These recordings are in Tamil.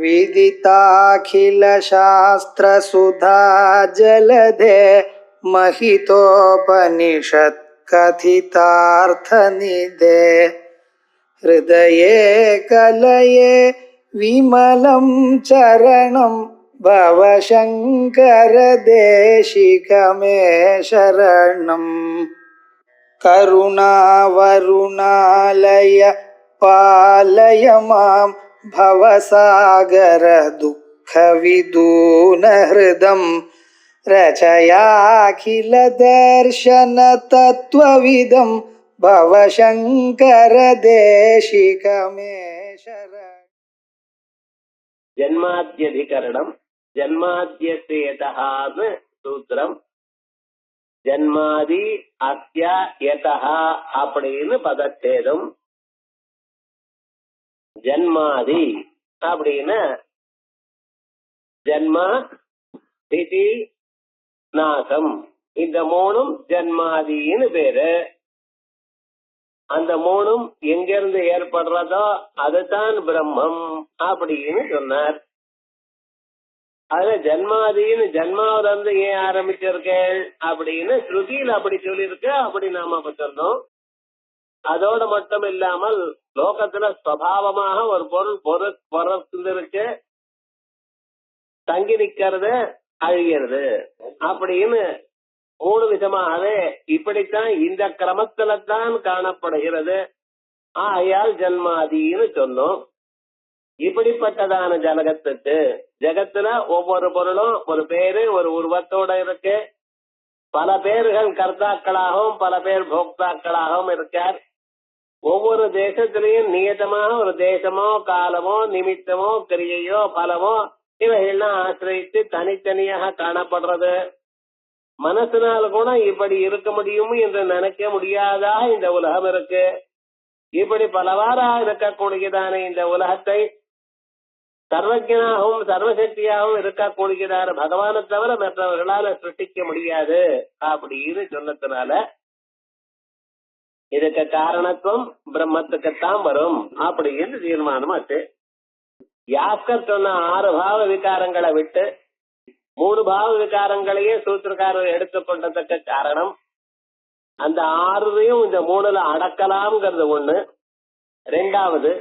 विदिताखिलशास्त्रसुधा जलधे महितोपनिषत् कथितार्थनिधे हृदये कलये विमलं चरणं भवशङ्कर देशिकमे शरणम् करुणावरुणालय पालय मां भवसागर दुःखविदूनहृदं रचयाखिल दर्शन तत्त्वविदं भवशङ्कर देशिकमे शरणम्. ஜன்மாத்யதிகரணம் ஜன்மாத்யசேதஹான்னு சூத்திரம். ஜன்மாதி அஸ்ய யதஹா அப்படின்னு பதச்சேதம். ஜன்மாதி அப்படின்னு ஜன்மா ஸ்திதி நாசம் இந்த மூணும் ஜன்மாதின்னு பேரு. அந்த மூணும் எங்கிருந்து ஏற்படுறதோ அதுதான் பிரம்மம் அப்படின்னு சொன்னார். அதுல ஜன்மாதின்னு ஜன்மாவில இருந்து ஏன் ஆரம்பிச்சிருக்கேன் அப்படின்னு ஸ்ருதியில அப்படி சொல்லியிருக்கு. அப்படி நாம சொன்னோம். அதோட மட்டும் இல்லாமல் லோகத்துல சுவாவமாக ஒரு பொருள் பொருந்திருக்கு, தங்கி நிக்கிறது, அழிகிறது அப்படின்னு மூணு விதமாகவே இப்படித்தான் இந்த கிரமத்துல தான் காணப்படுகிறது. ஆகையால் ஜன்மாதின்னு சொன்னோம். இப்படிப்பட்டதான ஜகத்துல ஒவ்வொரு பொருளும் ஒரு பேரு ஒரு உருவத்தோட இருக்கு. பல பேர்கள் கர்த்தாக்களாகவும் பல பேர் போக்தாக்களாகவும் இருக்கார். ஒவ்வொரு தேசத்திலையும் நியதமாக ஒரு தேசமோ காலமோ நிமித்தமோ கிரியையோ பலமோ இவைகள்லாம் ஆசிரியித்து தனித்தனியாக காணப்படுறது. மனசினால் கூட இப்படி இருக்க முடியும் என்று நினைக்க முடியாதாக இந்த உலகம் இருக்கு. இப்படி பலவாறாக இருக்கக்கூடியதான இந்த உலகத்தை சர்வஜனாகவும் சர்வசக்தியாகவும் இருக்கக்கூடியதான பகவானை தவிர மற்றவர்களால சிருஷ்டிக்க முடியாது அப்படின்னு சொன்னதுனால இதுக்கு காரணத்துவம் பிரம்மத்துக்குத்தான் வரும் அப்படின்னு தீர்மானமாச்சு. யாஸ்கர் சொன்ன 6 பாவ விகாரங்களை விட்டு 3 பாவ விகாரங்களையே சூத்திரக்காரர் எடுத்துக்கொண்டதுக்கு காரணம் அந்த 6ஐயும் இந்த 3ல அடக்கலாம்ங்கிறது ஒண்ணு. ரெண்டாவது,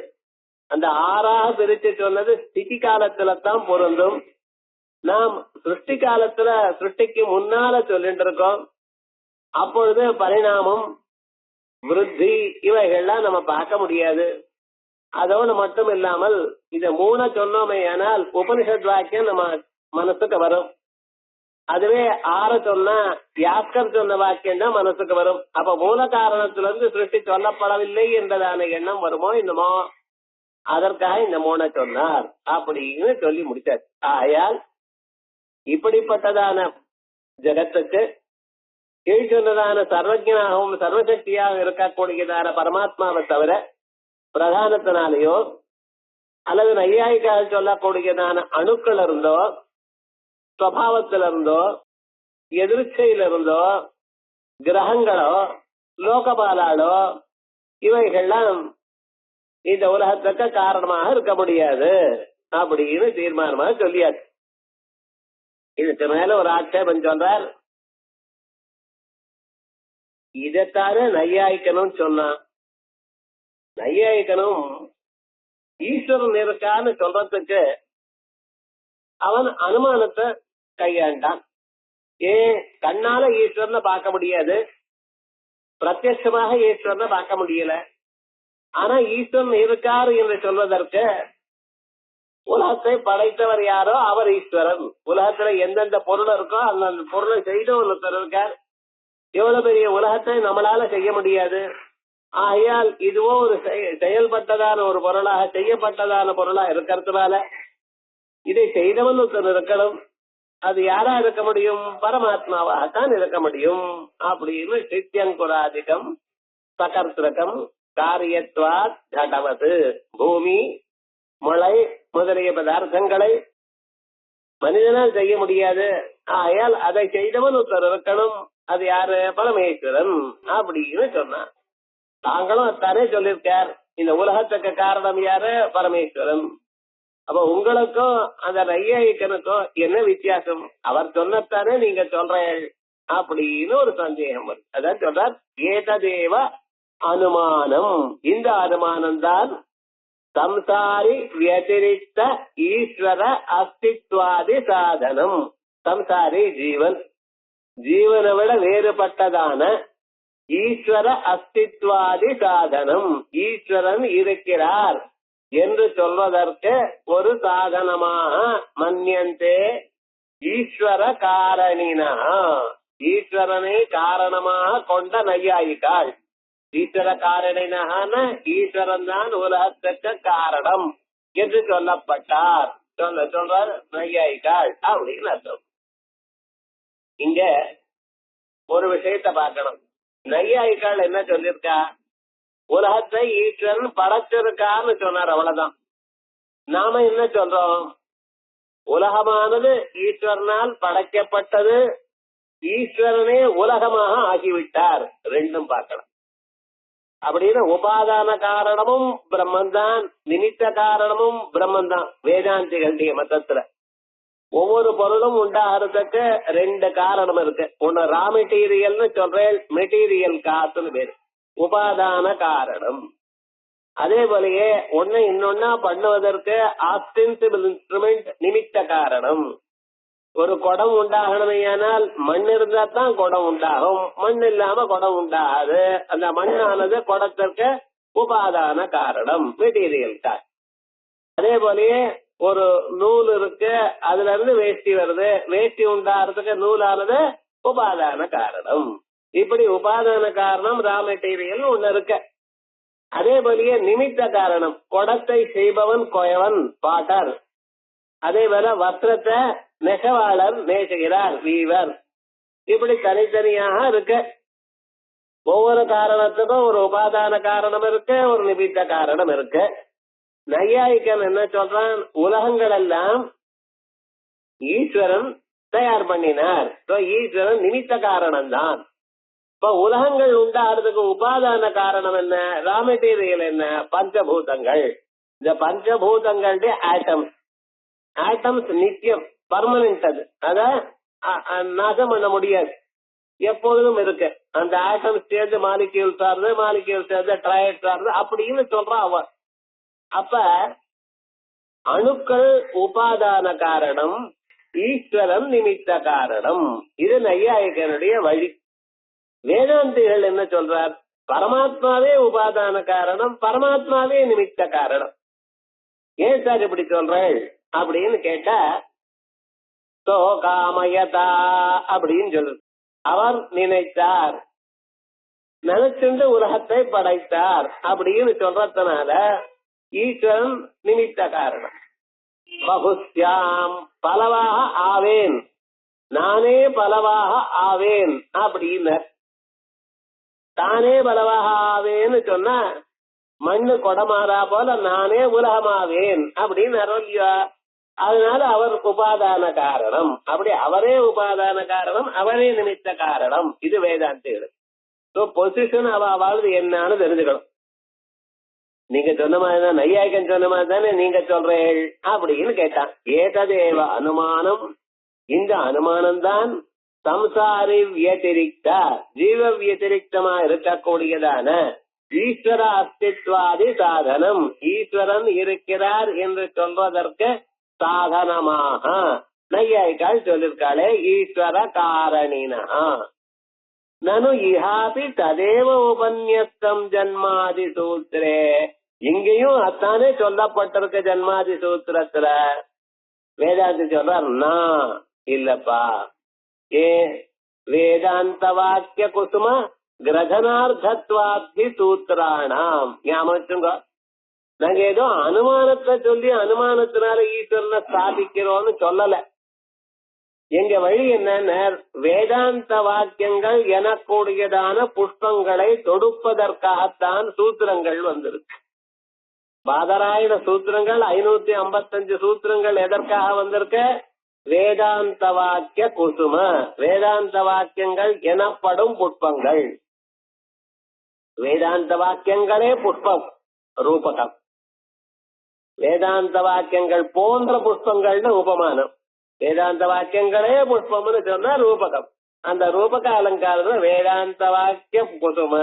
அந்த 6ஆக பிரிச்சு சொன்னது ஸ்திதி காலத்துல தான் பொருந்தும். நாம் சிருஷ்டி காலத்துல சிருஷ்டிக்கு முன்னால சொல்லிட்டு இருக்கோம். அப்பொழுது பரிணாமம் விருத்தி இவைகள்லாம் நம்ம பார்க்க முடியாது. அதோடு மட்டும் இல்லாமல் இத 3 சொன்னோமே ஆனால் உபனிஷத் வாக்கியம் நம்ம மனசுக்கு வரும். அதுவே 6 சொன்னா யாஸ்கர் சொன்ன வாக்கியம் தான் மனசுக்கு வரும். அப்ப மூல காரணத்திலிருந்து சிருஷ்டி சொல்லப்படவில்லை என்றதான எண்ணம் வருமோ என்னமோ, அதற்காக இந்த 3 சொன்னார் அப்படின்னு சொல்லி முடிச்சார். ஆகையால் இப்படிப்பட்டதான ஜகத்துக்கு கீழ் சொன்னதான சர்வஜனாகவும் சர்வசக்தியாக இருக்கக்கூடியதான பரமாத்மாவை தவிர பிரதானத்தினாலேயோ அல்லது நையாயிக்காக சொல்லக்கூடியதான அணுக்கள் இருந்தோ சுவாவத்திலிருந்தோ எதிர்ச்சையிலிருந்தோ கிரகங்களோ லோகபாலாலோ இவைகள்லாம் இந்த உலகத்துக்கு காரணமாக இருக்க முடியாது அப்படின்னு தீர்மானமாக சொல்லியாச்சு. இதுக்கு மேல ஒரு ஆட்சேபம் சொல்றார். இதைத்தானே நையாயிக்கணும் சொன்னான். நையாயிக்கணும் ஈஸ்வரன் இருக்கான்னு சொல்றதுக்கு அவன் அனுமானத்தை கையாண்டான். ஏன் கண்ணால ஈஸ்வரனை பார்க்க முடியாது, பிரத்யட்சமாக ஈஸ்வரனை பார்க்க முடியல. ஆனா ஈஸ்வரன் இருக்காரு என்று சொல்வதற்கு உலகத்தை படைத்தவர் யாரோ அவர் ஈஸ்வரன். உலகத்துல எந்தெந்த பொருள் இருக்கோ அந்த பொருளை செய்தவர் இருக்கார். எவ்வளவு பெரிய உலகத்தை நம்மளால செய்ய முடியாது. ஆகையால் இதுவோ ஒரு செயல்பட்டதான ஒரு பொருளாக செய்யப்பட்டதான பொருளா இருக்கிறதுனால இதை செய்தவன் இருக்கணும். அது யாரா இருக்க முடியும்? பரமாத்மாவாகத்தான் இருக்க முடியும் அப்படின்னு சித்தியங்குராதிகம் சகர்த்திரகம் காரியத்வாத் கடவது. பூமி மழை முதலிய பதார்த்தங்களை மனிதனால் செய்ய முடியாது. ஆகையால் அதை செய்தவன் இருக்கணும். அது யாரு? பரமேஸ்வரன் அப்படின்னு சொன்னார். தாங்களும் அத்தானே சொல்லியிருக்கார். இந்த உலகத்துக்கு காரணம் யாரு? பரமேஸ்வரன். அப்ப உங்களுக்கும் அந்த நையாயிக்கனுக்கும் என்ன வித்தியாசம்? அவர் சொன்னத்தானே நீங்க சொல்றேன் அப்படின்னு ஒரு சந்தேகம் வருது. அதான் சொல்றார் ஏததேவ அனுமானம். இந்த அனுமானம் தான் சம்சாரி வியதிரிக்த ஈஸ்வர அஸ்தித்வாதி சாதனம். சம்சாரி ஜீவன், ஜீவனை விட வேறுபட்டதான ஈஸ்வர அஸ்தித்வாதி சாதனம், ஈஸ்வரன் இருக்கிறார் என்று சொல்வதற்கு ஒரு சாதனமாக மன்யந்தே ஈஸ்வர காரணினா, ஈஸ்வரனை காரணமாக கொண்ட நையாயிக்காள். ஈஸ்வர காரணினான ஈஸ்வரன் தான் உலகத்துக்கு காரணம் என்று சொல்லப்பட்டார் சொல்றார் நையாயிக்காள் அப்படின்னு அர்த்தம். இங்க ஒரு விஷயத்தை பார்க்கணும். நையாயிக்காள் என்ன சொல்லியிருக்கா? உலகத்தை ஈஸ்வரன் படைச்சிருக்கான்னு சொன்னார், அவ்வளவுதான். நாம என்ன சொல்றோம்? உலகமானது ஈஸ்வரனால் படைக்கப்பட்டது, ஈஸ்வரனே உலகமாக ஆகிவிட்டார். ரெண்டும் பார்க்கலாம். அப்படின்னு உபாதான காரணமும் பிரம்மந்தான், நிமித்த காரணமும் பிரம்மந்தான் வேதாந்திகளுடைய மதத்துல. ஒவ்வொரு பொருளும் உண்டாகிறதுக்கு ரெண்டு காரணம் இருக்கு. ஒன்னு ரா மெட்டீரியல்னு சொல்றேன், மெட்டீரியல் காசுன்னு பேரு உபாதான காரணம். அதே போலயே ஒன்னு இன்னொன்னா பண்ணுவதற்கு ஆஸ்டென்சிபிள் இன்ஸ்ட்ருமெண்ட் நிமித்த காரணம். ஒரு குடம் உண்டாகணுமையானால் மண் இருந்தா தான் குடம் உண்டாகும், மண் இல்லாம குடம் உண்டாகாது. அந்த மண்ணானது குடத்திற்கு உபாதான காரணம், மெட்டீரியல் காசு. அதே போலயே ஒரு நூல் இருக்கு, அதுல இருந்து வேஷ்டி வருது, வேஷ்டி உண்டாகிறதுக்கு நூலானது உபாதான காரணம். இப்படி உபாதான காரணம் ரா மெட்டீரியல் ஒண்ணு இருக்கு. அதே போலயே நிமித்த காரணம், குடத்தை செய்பவன் கொயவன் பாட்டர். அதே போல வஸ்திரத்தை நெசவாளர் நேசுகிறார் வீவர். இப்படி தனித்தனியாக இருக்கு. ஒவ்வொரு காரணத்துக்கும் ஒரு உபாதான காரணம் இருக்கு, ஒரு நிமித்த காரணம் இருக்கு. நையாயிக்கன் என்ன சொல்றான்? உலகங்கள் எல்லாம் ஈஸ்வரன் தயார் பண்ணினார், ஈஸ்வரன் நிமித்த காரணம் தான். இப்ப உலகங்கள் உண்டாகிறதுக்கு உபாதான காரணம் என்ன? ரா மெட்டீரியல் என்ன? பஞ்சபூதங்கள். இந்த பஞ்சபூதங்களுடைய ஆட்டம்ஸ். ஆட்டம்ஸ் நித்தியம், பர்மனன்ட். அது அத நாசம் பண்ண முடியாது, எப்பொழுதும் இருக்கு. அந்த ஆட்டம்ஸ் சேர்ந்து மாலிக்யூல் சார்ந்து, மாலிக்யூல் சேர்ந்து ட்ரையட் சார்ந்து அப்படின்னு சொல்றான் அவன். அப்ப அணுக்கள் உபாதான காரணம், ஈஸ்வரன் நிமித்த காரணம். இது நையாயிகனுடைய வழி. வேதாந்திகள் என்ன சொல்றார்? பரமாத்மாவே உபாதான காரணம், பரமாத்மாவே நிமித்த காரணம். ஏன் சார் இப்படி சொல்றேன் அப்படின்னு கேட்டா, சோ காமயதா அப்படின்னு சொல்ற. அவர் நினைத்தார், நினைச்சுண்டு உலகத்தை படைத்தார் அப்படின்னு சொல்றதுனால ஈஸ்வரன் நிமித்த காரணம். பகுஸ்யாம், பலவாக ஆவேன், நானே பலவாக ஆவேன் அப்படின்னு. தானே பலவாக ஆவேன்னு சொன்னா மண்ணு கொடமாறா போல நானே உலகமாவேன் அப்படின்னு அருள்யா. அதனால அவர் உபாதான காரணம். அப்படி அவரே உபாதான காரணம், அவரே நிமித்த காரணம். இது வேதாந்திகள். பொசிஷன் அவளது என்னன்னு தெரிஞ்சுக்கணும். நீங்க சொன்ன மாதிரிதான், நையாயிகன் சொன்ன மாதிரி தானே நீங்க சொல்றேன் அப்படின்னு கேட்டான். ஏததேவ அனுமானம். இந்த அனுமானம் தான் சம்சாரி வியதிரிக்த, ஜீவ வியதிரிக்தமா இருக்கக்கூடியதான ஈஸ்வர அஸ்தித்வாதி சாதனம், ஈஸ்வரன் இருக்கிறார் என்று சொல்வதற்கு சாதனமாக நையாயிக்காள் சொல்லிருக்காளே ஈஸ்வர காரணினா. நனு இஹாபி ததேவ உபன்யஸ்தம் ஜன்மாதி சூத்திரே. இங்கேயும் அத்தானே சொல்லப்பட்டிருக்க ஜன்மாதி சூத்திரத்துல. வேதாந்தி சொல்றார் நான் இல்லப்பா. ஏ வேதாந்த வாக்கிய குசும கிரதனார்த்தத்வாப்தி சூத்திராணாம். ஞாபகம், நாங்க ஏதோ அனுமானத்தை சொல்லி அனுமானத்தினால ஈஸ்வரனை ஸ்தாபிக்கிறோம்னு சொல்லல. எங்க வழி என்ன? வேதாந்த வாக்கியங்கள் எனக்கூடியதான புஷ்பங்களை தொடுப்பதற்காகத்தான் சூத்திரங்கள் வந்திருக்கு. பாதராயண சூத்திரங்கள் 555 சூத்திரங்கள் எதற்காக வந்திருக்க? வேதாந்த வாக்கிய குசும, வேதாந்த வாக்கியங்கள் எனப்படும் புஷ்பங்கள். வேதாந்த வாக்கியங்களே புஷ்பம் ரூபகம். வேதாந்த வாக்கியங்கள் போன்ற புஷ்பங்கள்னு உபமானம். வேதாந்த வாக்கியங்களே புஷ்பம்னு சொன்னா ரூபகம். அந்த ரூபக அலங்காரத்துல வேதாந்த வாக்கியம் குசும,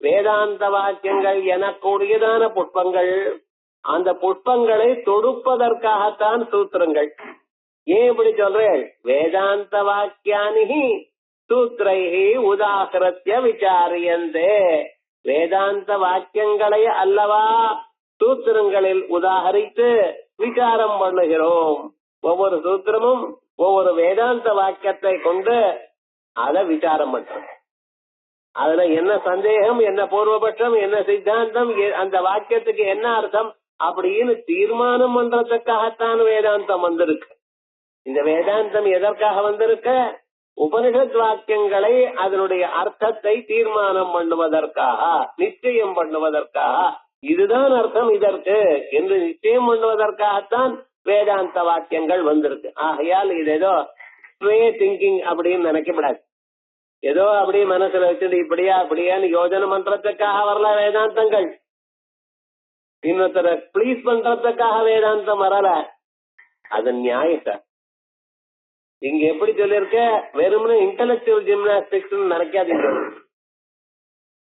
வேதாந்த வாக்கியங்கள் எனக்கூடியதான புஷ்பங்கள், அந்த புஷ்பங்களை தொடுப்பதற்காகத்தான் சூத்திரங்கள். ஏன் இப்படி சொல்றேன்? வேதாந்த வாக்கியானி சூத்திரைஹி உதாகிருத்ய விசாரியந்தே. வேதாந்த வாக்கியங்களை அல்லவா சூத்திரங்களில் உதாகரித்து விசாரம் பண்ணுகிறோம். ஒவ்வொரு சூத்திரமும் ஒவ்வொரு வேதாந்த வாக்கியத்தை கொண்டு அதை விசாரம் பண்றோம். அதுல என்ன சந்தேகம், என்ன பூர்வபட்சம், என்ன சித்தாந்தம், அந்த வாக்கியத்துக்கு என்ன அர்த்தம் அப்படின்னு தீர்மானம் பண்றதுக்காகத்தான் வேதாந்தம் வந்திருக்கு. இந்த வேதாந்தம் எதற்காக வந்திருக்க? உபனிஷத் வாக்கியங்களை அதனுடைய அர்த்தத்தை தீர்மானம் பண்ணுவதற்காக, நிச்சயம் பண்ணுவதற்காக, இதுதான் அர்த்தம் இதற்கு என்று நிச்சயம் பண்ணுவதற்காகத்தான் வேதாந்த வாக்கியங்கள் வந்திருக்கு. ஆகையால் இது ஏதோ ஸ்ட்ரே திங்கிங் அப்படின்னு நினைக்கப்படாது. ஏதோ அப்படி மனசுல வச்சுட்டு இப்படியா அப்படியான்னு யோஜனை பண்றதுக்காக வரல வேதாந்தங்கள். இன்னொருத்தர பிளீஸ் பண்றதுக்காக வேதாந்தம் வரல. அது நியாயம் சார். இங்க எப்படி சொல்லிருக்க, வெறுமனே இன்டலெக்சுவல் ஜிம்னாஸ்டிக்ஸ் நினைக்காதீங்க.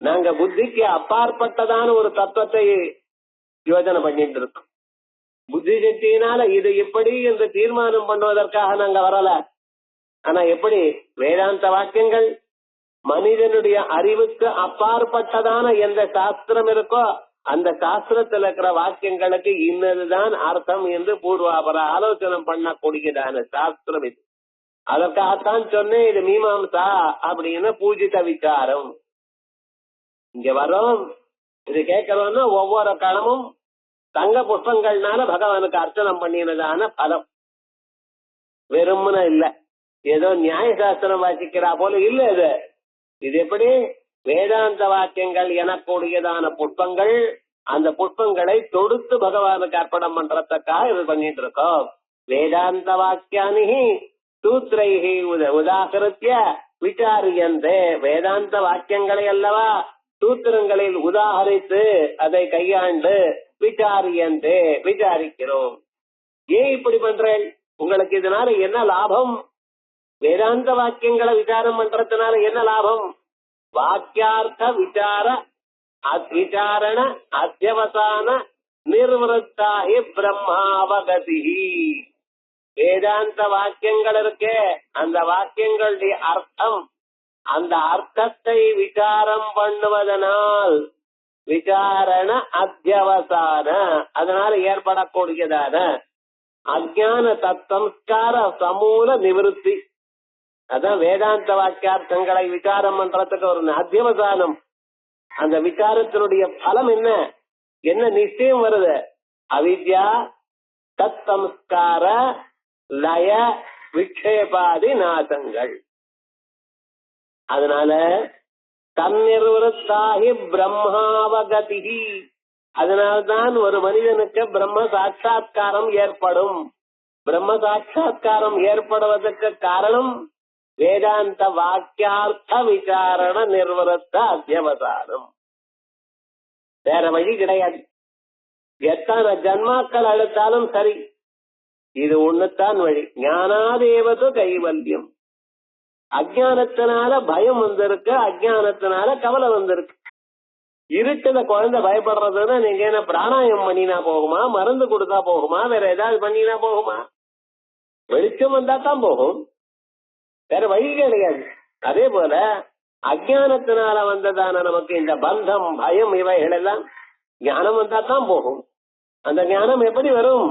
நாங்க புத்திக்கு அப்பாற்பட்டதான ஒரு தத்துவத்தை யோஜனை பண்ணிட்டு இருக்கோம். புத்தி சக்தியினால இது இப்படி என்று தீர்மானம் பண்ணுவதற்காக நாங்க வரல. ஆனா எப்படி வேதாந்த வாக்கியங்கள் மனிதனுடைய அறிவுக்கு அப்பாற்பட்டதான எந்த சாஸ்திரம் இருக்கோ அந்த சாஸ்திரத்தில் இருக்கிற வாக்கியங்களுக்கு இன்னதுதான் அர்த்தம் என்று பூர்வாபர ஆலோசனை பண்ணக்கூடியதான சாஸ்திரம் இது. அதற்காகத்தான் சொன்னேன் இது மீமாம்சா அப்படின்னு பூஜித விசாரம். இங்க வரோம், இது கேட்கிறோம்னா ஒவ்வொரு களமும் தங்க புஷ்பங்கள்னால பகவானுக்கு அர்ச்சனம் பண்ணினதான பலம். வெறும்ன இல்ல, ஏதோ நியாய சாஸ்திரம் வாசிக்கிறா போல இல்ல. இது எப்படி வேதாந்த வாக்கியங்கள் எனக்கூடியதான புஷ்பங்கள், அந்த புஷ்பங்களை தொடுத்து பகவானுக்கு அர்ப்பணம் பண்றதுக்காக இது பண்ணிட்டு இருக்கோம். வேதாந்த வாக்கியானி சூத்திரைஹி உதாகிருத்ய விசாரியந்தே. வேதாந்த வாக்கியங்களை அல்லவா சூத்திரங்களில் உதாகரித்து அதை கையாண்டு விசாரியந்தே விசாரிக்கிறோம். ஏன் இப்படி பண்றேன்? உங்களுக்கு இதனால என்ன லாபம்? வேதாந்த வாக்கியங்களை விசாரம் பண்றதுனால என்ன லாபம்? வாக்கியார்த்த விசாரண அத்தியவசான நிர்வத்தாகி பிரம்மாவகதி. வேதாந்த வாக்கியங்கள் இருக்கே, அந்த வாக்கியங்களுடைய அர்த்தம், அந்த அர்த்தத்தை விசாரம் பண்ணுவதனால் விசாரண அத்தியவசான, அதனால ஏற்படக்கூடியதான அஜ்ஞான தத்தம்ஸ்கார சமூல நிவர்த்தி. அதான் வேதாந்த வாக்கியார்த்தங்களை விசாரம் பண்றதுக்கு ஒரு அத்தியவசானம். அந்த விசாரத்தினுடைய பலம் என்ன? என்ன நிச்சயம் வருது? அவித்யா தத்தம்ஸ்கார லய விக்ஷேபாதி நாசங்கள். அதனால தன்னிர்வத்தாகி பிரம்மாவகதி. அதனால்தான் ஒரு மனிதனுக்கு பிரம்ம சாட்சா்காரம் ஏற்படும். பிரம்ம சாட்சா்காரம் ஏற்படுவதற்கு காரணம் வேதாந்த வாக்கியார்த்த விசாரண நிர்வரத்த அத்தியவசானம். வேற வழி கிடையாது. எத்தனை ஜன்மாக்கள் அழுத்தாலும் சரி, இது ஒண்ணுத்தான் வழி. ஞானாதேவது கைவல்யம். அஜ்ஞானத்தினால பயம் வந்திருக்கு, அஜ்ஞானத்தினால கவலை வந்திருக்கு. இருட்டுல குழந்தை பயப்படுறதுன்னா நீங்க என்ன பிராணாயம் பண்ணினா போகுமா, மருந்து கொடுத்தா போகுமா, வேற ஏதாவது பண்ணினா போகுமா? வெளிச்சம் வந்தா தான் போகும், வேற வழி கிடையாது. அதே போல அஜ்ஞானத்தினால வந்ததான நமக்கு இந்த பந்தம், பயம், இவைகள் எல்லாம் ஞானம் வந்தா தான் போகும். அந்த ஞானம் எப்படி வரும்?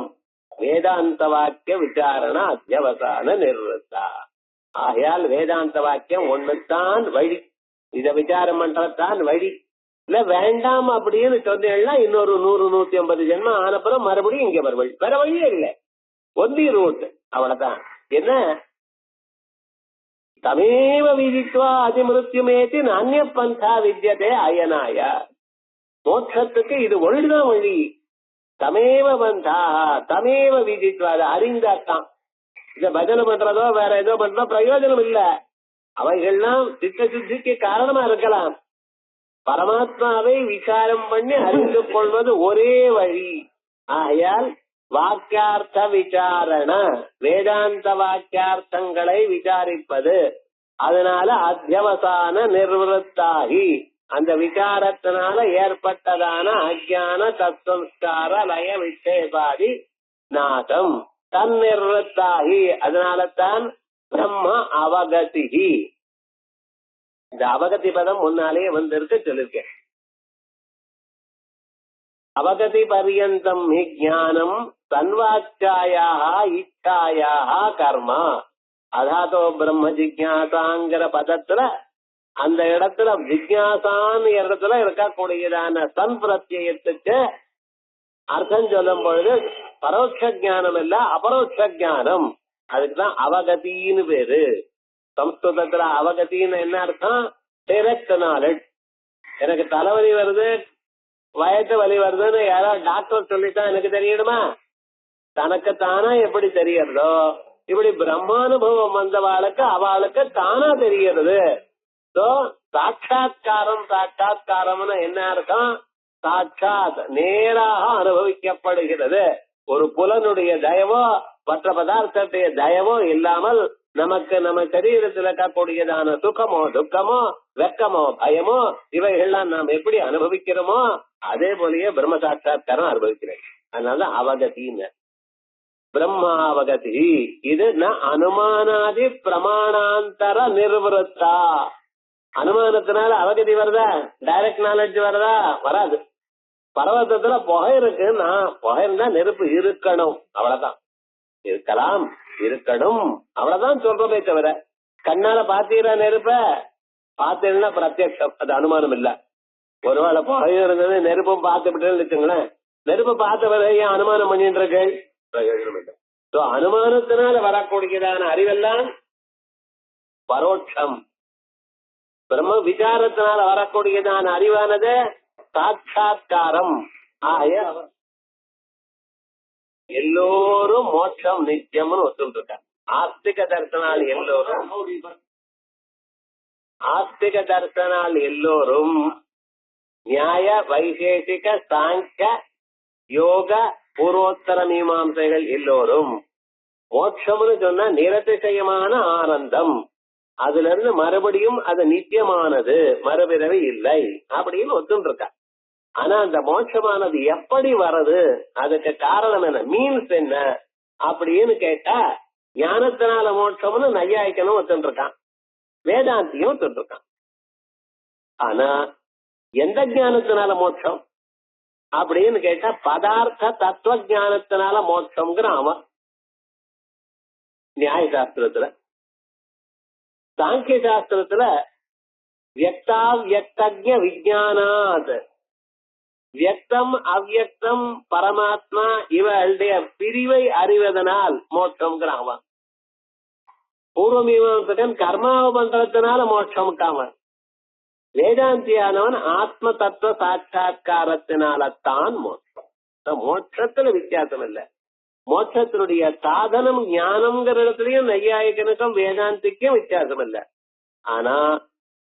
வேதாந்த வாக்கிய விசாரண அத்தியவசான நிர்வத்தா. ஆகையால் வேதாந்த வாக்கியம் ஒண்ணுத்தான் வழி. இத விசாரம் பண்றதுதான் வழி. இல்ல வேண்டாம் அப்படின்னு சொன்னீங்கன்னா இன்னொரு 100-150 ஜென்மம் ஆனப்புறம் மறுபடியும் இங்க வருவள். வேற வழியே இல்லை, ஒன்லி ரூட். அவ்வளவுதான். என்ன தமேவ விதித்வா அதிமிருத்யுமேதி நானிய பந்தா வித்யதே அயனாய. மோட்சத்துக்கு இது ஒழுதான் வழி. தமேவ பந்தா தமேவ விதித்வா, அதை அறிந்தாத்தான். இத பஜனை பண்றதோ வேற ஏதோ பண்றதோ பிரயோஜனம் இல்ல. அவைகள்லாம் சித்த சுத்திக்கு காரணமா இருக்கலாம். பரமாத்மாவை விசாரம் பண்ணி அறிந்து கொள்வது ஒரே வழி. ஆகையால் வாக்கியார்த்த விசாரண, வேதாந்த வாக்கியார்த்தங்களை விசாரிப்பது, அதனால அத்தியவசான நிர்வத்தாகி அந்த விசாரத்தினால ஏற்பட்டதான அஜான தத்துவஸ்கார லய விட்டேபாதி நாசம் தன்னிர்வத்தாகி, அதனாலதான் பிரம்ம அவகதி. இந்த அவகதி பதம் முன்னாலேயே வந்திருக்கு, சொல்லிருக்கேன். அவகதி பர்யந்தம் ஹி ஞானம் தன்வாச்சாயாக இச்சாயாக கர்மா. அதாதோ பிரம்ம ஜிக்ஞாசாங்கிற பதத்துல அந்த இடத்துல ஜிக்ஞாசான்னு இடத்துல இருக்கக்கூடியதான சன் பிரத்யத்துக்கு அர்த்தம் சொல்லும் பொழுது பரோட்ச ஜானம் இல்ல அபரோட்ச ஜானம். அதுக்குதான் அவகதின்னு பேரு. சம்ஸ்கிருதத்துல அவகதின்னு என்ன அர்த்தம்? Direct knowledge. எனக்கு தலைவலி வருது, வயத்து வலி வருதுன்னு யாராவது டாக்டர் சொல்லித்தான் எனக்கு தெரியணுமா? தனக்கு தானா எப்படி தெரியறதோ இப்படி பிரம்மானுபவம் வந்தவாளுக்கு அவளுக்கு தானா தெரியறது. சாட்சாத்காரம், சாட்சாத்காரம்னு என்ன அர்த்தம்? சாட்சாத் நேராக அனுபவிக்கப்படுகிறது. ஒரு புலனுடைய தயவோ மற்ற பதார்த்தத்துடைய தயவோ இல்லாமல் நமக்கு நம்ம சரீரத்தில் இருக்கக்கூடியதான சுகமோ துக்கமோ வெக்கமோ பயமோ இவைகள்லாம் நாம் எப்படி அனுபவிக்கிறோமோ அதே போலயே பிரம்ம சாட்சாத்காரம் அனுபவிக்கிறேன். அதனால அவகதின்னு பிரம்மாவகதி. இது ந அனுமானாதி பிரமாணாந்தர நிர்வத்தா. அனுமானத்தினால அவகதி வருதா? டைரக்ட் நாலேஜ் வருதா? வராது. பர்வத்தத்துல புகை இருக்குன்னா புகைன்னா நெருப்பு இருக்கணும், அவ்வளவுதான். இருக்கலாம், இருக்கணும், அவ்வளவுதான் சொல்றதே தவிர கண்ணால பாத்தீரா நெருப்ப? பார்த்தீங்கன்னா பிரத்யக்ஷம், அது அனுமானம் இல்ல. ஒருவேளை புகை இருந்தது நெருப்பும் பார்த்து விட்டேன்னு வச்சுங்களேன், நெருப்பு பார்த்த பிறகு அனுமானம் பண்ணிட்டு இருக்கேன், பிரயோஜனம் இல்லை. அனுமானத்தினால வரக்கூடியதான அறிவெல்லாம் பரோட்சம். பிரம்ம விசாரத்தினால வரக்கூடியதான அறிவானது சாட்சாத்காரம். எல்லோரும் மோட்சம் நித்தியம்னு ஒத்துட்டு இருக்காங்க. ஆஸ்திக தர்சனால் எல்லோரும், ஆஸ்திக தர்சனால் எல்லோரும், நியாய வைசேஷிக சாங்கிய யோக பூர்வோத்தர மீமாம்சைகள் எல்லோரும் மோட்சம்னு சொன்னா நிரதிசயமான ஆனந்தம், அதுல இருந்து மறுபடியும் அது நித்தியமானது, மறுபிறவி இல்லை அப்படின்னு ஒத்துட்டு இருக்கா. ஆனா அந்த மோட்சமானது எப்படி வருது, அதுக்கு காரணம் என்ன, மீன்ஸ் என்ன அப்படின்னு கேட்டா ஞானத்தினால மோட்சம்னு நையாயிக்கணும் ஒத்துட்டு இருக்கான், வேதாந்தியும் ஒத்துட்டு இருக்கான். ஆனா எந்த ஞானத்தினால மோட்சம் அப்படின்னு கேட்டா பதார்த்த தத்துவ ஞானத்தினால மோட்சம்ங்கிற அவன் நியாய சாஸ்திரத்துல. சாங்கிய சாஸ்திரத்துல வியக்தாவியக்தஜ விஜானாத், வியக்தம் அவ்யக்தம் பரமாத்மா இவளுடைய பிரிவை அறிவதனால் மோட்சம்ங்கிற அவன். பூர்வ மீமாம்சகன் கர்மாவை பண்றதுனால மோட்சம் காமன். வேதாந்தியானவன் ஆத்ம தத்துவ சாட்சா்காரத்தினால்தான் மோட்சம். மோட்சத்துல வித்தியாசம் இல்லை. மோட்சத்தினுடைய சாதனம் ஞானம்ங்கிற இடத்துலயும் நையாயிகனுக்கும் வேதாந்திக்கும் வித்தியாசம் இல்லை. ஆனா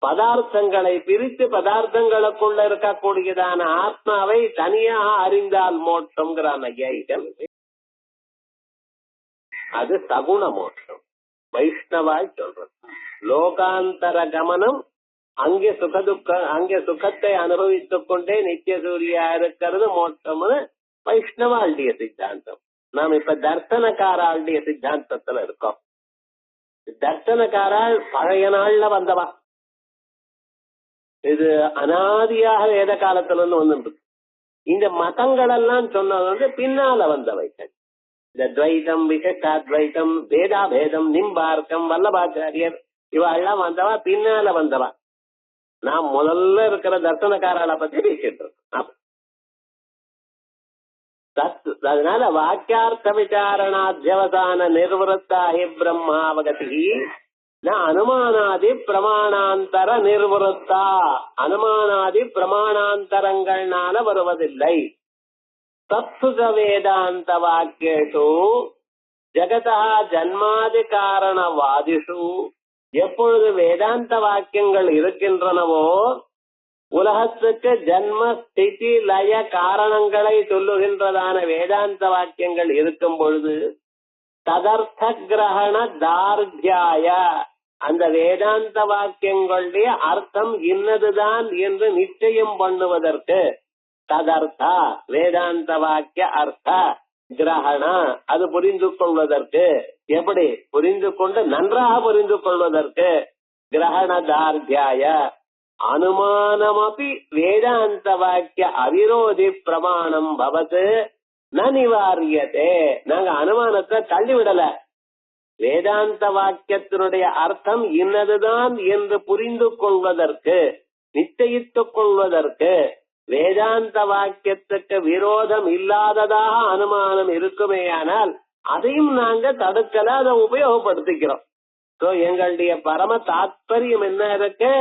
பதார்த்தங்களை பிரித்து பதார்த்தங்களுக்குள்ள இருக்கக்கூடியதான ஆத்மாவை தனியாக அறிந்தால் மோட்சம்ங்கிறான் நையாயிகன். அது சகுண மோட்சம், வைஷ்ணவாய் சொல்றது. லோகாந்தர கமனம், அங்கே அங்கே சுகத்தை அனுபவித்துக் கொண்டே நித்திய சூரியா இருக்கிறது மோட்சம்னு வைஷ்ணவாளுடைய சித்தாந்தம். நாம் இப்ப தர்சனக்காராளுடைய சித்தாந்தத்துல இருக்கோம். தர்சனக்காரால் பழைய நாள்ல வந்தவா, இது அனாதியாக வேத காலத்துல இருந்து வந்து. இந்த மதங்கள் எல்லாம் சொன்னது பின்னால வந்தவைகள். இந்த துவைதம், விசிஷ்டாத்வைதம், வேதாபேதம், நிம்பார்க்கம், வல்லபாச்சாரியர் இவெல்லாம் வந்தவா பின்னால வந்தவா. நான் முதல்ல இருக்கிற தர்சனக்காரால பத்தி பேசிட்டு இருக்கோம். அதனால வாக்கியார்த்த விசாரணாத்யவசான நிர்வத்தாஹி பிரம்மாவகதி ந அனுமானாதி பிரமாணாந்தர நிர்வத்தா. அனுமானாதி பிரமாணாந்தரங்கள்னால வருவதில்லை. தத்துச வேதாந்த வாக்கியேஷு ஜகதா ஜன்மாதி காரணவாதிஷு, எப்பொழுது வேதாந்த வாக்கியங்கள் இருக்கின்றனவோ உலகத்துக்கு ஜன்ம ஸ்திதி லய காரணங்களை சொல்லுகின்றதான வேதாந்த வாக்கியங்கள் இருக்கும் பொழுது ததர்த்த கிரகண தார்த்தியாய அந்த வேதாந்த வாக்கியங்களுடைய அர்த்தம் இன்னதுதான் என்று நிச்சயம் பண்ணுவதற்கு ததர்த்தா வேதாந்த வாக்கிய அர்த்த கிரகண அது புரிந்து கொள்வதற்கு எப்படி புரிந்து கொண்டு நன்றாக புரிந்து கொள்வதற்கு கிரகண தார்த்தியாய அனுமானமபி வேதாந்த வாக்கிய அவிரோதி பிரமாணம் பவத்து ந நிவாரியதே. நாங்க அனுமானத்தை தள்ளிவிடல. வேதாந்த வாக்கியத்தினுடைய அர்த்தம் இன்னதுதான் என்று புரிந்து கொள்வதற்கு நிச்சயித்துக் கொள்வதற்கு வேதாந்த வாக்கியத்துக்கு விரோதம் இல்லாததாக அனுமானம் இருக்குமேயானால் அதையும் நாங்க தடுக்கல, அதை உபயோகப்படுத்திக்கிறோம். எங்களுடைய பரம தாத்பரியம் என்ன இருக்கு?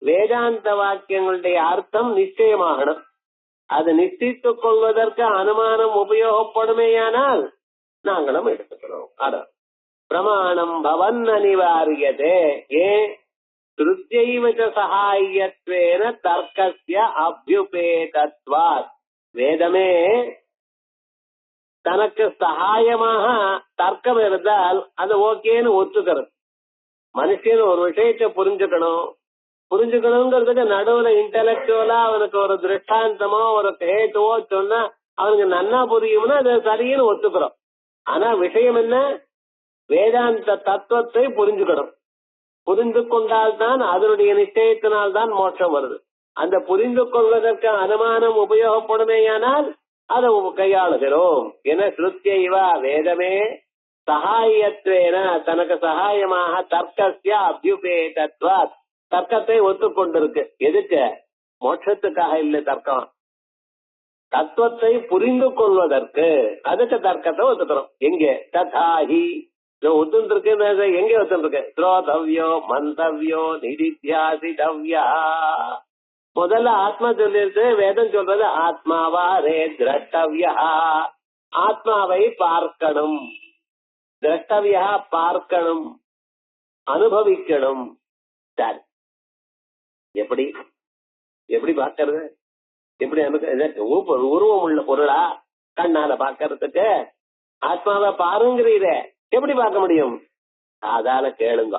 வேதாந்த வாக்கியங்களுடைய அர்த்தம் நிச்சயமாகணும். அது நிச்சயித்துக் கொள்வதற்கு அனுமானம் உபயோகப்படுமேயானால் நாங்களும் எடுத்துக்கிறோம். அதான் பிரமாணம் பவன் அனிவாரியதே. ஏன் ஸ்ருத்யைவ சகாயத்வேன தர்க்கஸ்ய அப்யுபேதத்வாத். வேதமே தனக்கு சகாயமாக தர்க்கம் இருந்தால் அது ஓகேன்னு ஒத்துக்கிறது. மனுஷன் ஒரு விஷயத்தை புரிஞ்சுக்கணுங்கிறதுக்கு நடுவுல இன்டெலக்சுவலா அவனுக்கு ஒரு திருஷ்டாந்தமோ ஒரு கேட்டுவோ சொன்னா அவனுக்கு நன்னா புரியும்னா அது சரின்னு ஒத்துக்கிறோம். ஆனா விஷயம் என்ன? வேதாந்த தத்துவத்தை புரிஞ்சுக்கணும். புரிந்து கொண்டால்தான் அதனுடைய நிச்சயத்தினால்தான் மோட்சம் வருது. அந்த புரிந்து கொள்வதற்கு அனுமானம் உபயோகப்படுமேயானால் அதை கையாளுகிறோம். என ஸ்ருத்யைவா வேதமே சகாயத்வேன தனக்கு சகாயமாக தர்க்கஸ்ய அப்யுபேதத்வாத் தர்க்கத்தை ஒத்துக்கொண்டிருக்கு. எதுக்கு? மோட்சத்துக்காக இல்லை தர்க்கம், தத்துவத்தை புரிந்து கொள்வதற்கு. அதுக்கு தர்க்கத்தை ஒத்துக்கிறோம். எங்க ததாஹி ஒத்துன்னு இருக்கு. எங்க ஒத்துன்னு இருக்கு? ஸ்ரோதவ்யோ மந்தவ்யோ நிதித்தியாசிதவ்யா. முதல்ல ஆத்மா சொல்லிருக்கு. வேதம் சொல்றது ஆத்மாவா ரே திரஷ்டவ்யா. ஆத்மாவை பார்க்கணும். திரஷ்டவ்யா பார்க்கணும், அனுபவிக்கணும். சரி, எப்படி எப்படி பார்க்கறது? எப்படி உருவம் உள்ள பொருளா கண்ணால பாக்கிறதுக்கு? ஆத்மாவை பாருங்கிறீரே, எப்படி பார்க்க முடியும்? அதால கேளுங்க.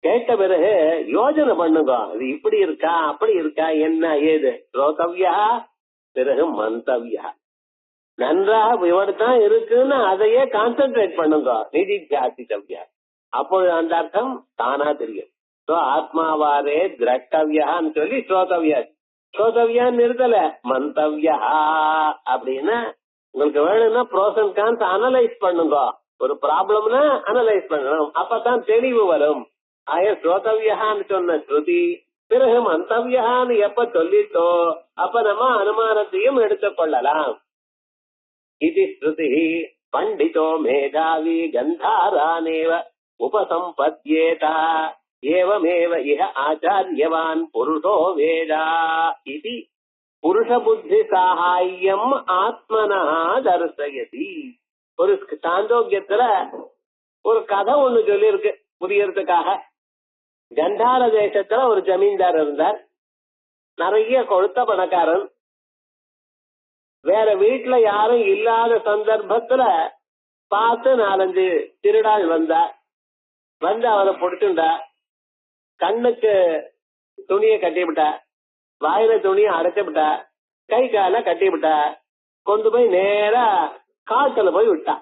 கேட்ட பிறகு யோஜனை பண்ணுங்க. இது இப்படி இருக்கா அப்படி இருக்கா என்ன ஏது? ஸ்ரோதவ்யா பிறகு மந்தவ்யா. நன்றாக இவர்தான் இருக்குன்னு அதையே கான்சென்ட்ரேட் பண்ணுங்க. நிதித்தியாசிதவ்யா. அப்பொழுது அந்த அர்த்தம் தானா தெரியும். ஆத்மாவாரே திரஷ்டவ்யான்னு சொல்லி ஸ்ரோதவ்யா. ஸ்ரோதவ்யான்னு நிறுத்தல, மந்தவ்யா அப்படின்னா உங்களுக்கு வேணும்னா ப்ரோஸ் அண்ட் கான்ஸ் அனலைஸ் பண்ணுங்க. ஒரு ப்ராப்ளம்னா அனலைஸ் பண்ணணும், அப்பதான் தெளிவு வரும். ஸ்ரோதவ்யான்னு சொன்ன ஸ்ருதி பிறகு மந்தவ்யான்னு எப்ப சொல்லிட்டோ அப்ப நம்ம அனுமானத்தையும் எடுத்துக்கொள்ளலாம். இது ஸ்ருதி பண்டிதோ மேதாவி கந்தாரானேவ உபசம்பத்யேதா ஏவமேவ இஹ ஆச்சாரியவான் புருஷோ வேதா. இது புருஷ புத்தி சாஹாயம் ஆத்மனா தர்சயதி. ஒரு சாந்தோக்கியத்துல ஒரு கதை ஒண்ணு சொல்லி இருக்கு புரியறதுக்காக. கந்தார தேசத்துல ஒரு ஜமீன்தார் இருந்தார். நிறைய கொழுத்த பணக்காரன். வேற வீட்டுல யாரும் இல்லாத சந்தர்ப்பத்துல பார்த்து 4-5 திருடாள் வந்தார். வந்து அவரை பிடிச்சுண்டா, கண்ணுக்கு துணியை கட்டிவிட்டா, வாயில துணியை அடைச்சுவிட்டா, கை கால கட்டிவிட்டா, கொண்டு போய் நேரா காட்டுல போய் விட்டா.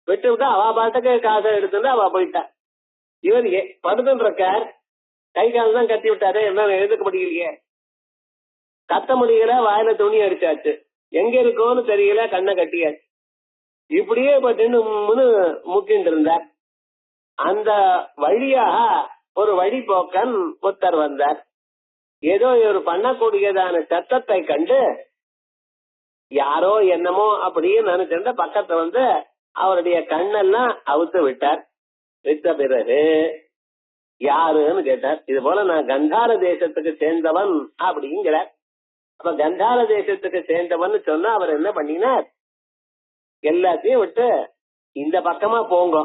விட்டு விட்டா அவ பாட்டுக்கு காசை எடுத்துட்டு அவ போயிட்டா. இவர் படுத்துட்டு இருக்கார், கை கால் தான் கட்டி விட்டாரு. என்ன எழுதுக்க முடியலையே, கத்த முடியல, வாயில துணி அடிச்சாச்சு, எங்க இருக்கோன்னு தெரியல, கண்ணை கட்டியாச்சு. இப்படியே பட்டுன்னு முக்கிட்டு இருந்தார். அந்த வழியாக ஒரு வழிபோக்கன் புத்தர் வந்தார். ஏதோ ஒரு பண்ணக்கூடியதான சத்தத்தை கண்டு யாரோ என்னமோ அப்படின்னு நினைச்சிருந்த பக்கத்துல வந்து அவருடைய கண்ணெல்லாம் அவுத்து விட்டார். விட்ட பிறகு யாருன்னு கேட்டார். இது போல நான் கந்தார தேசத்துக்கு சேர்ந்தவன் அப்படிங்கிறார். அப்ப கந்தார தேசத்துக்கு சேர்ந்தவன் சொன்னா அவர் என்ன பண்ணினார்? எல்லாத்தையும் விட்டு இந்த பக்கமா போங்க,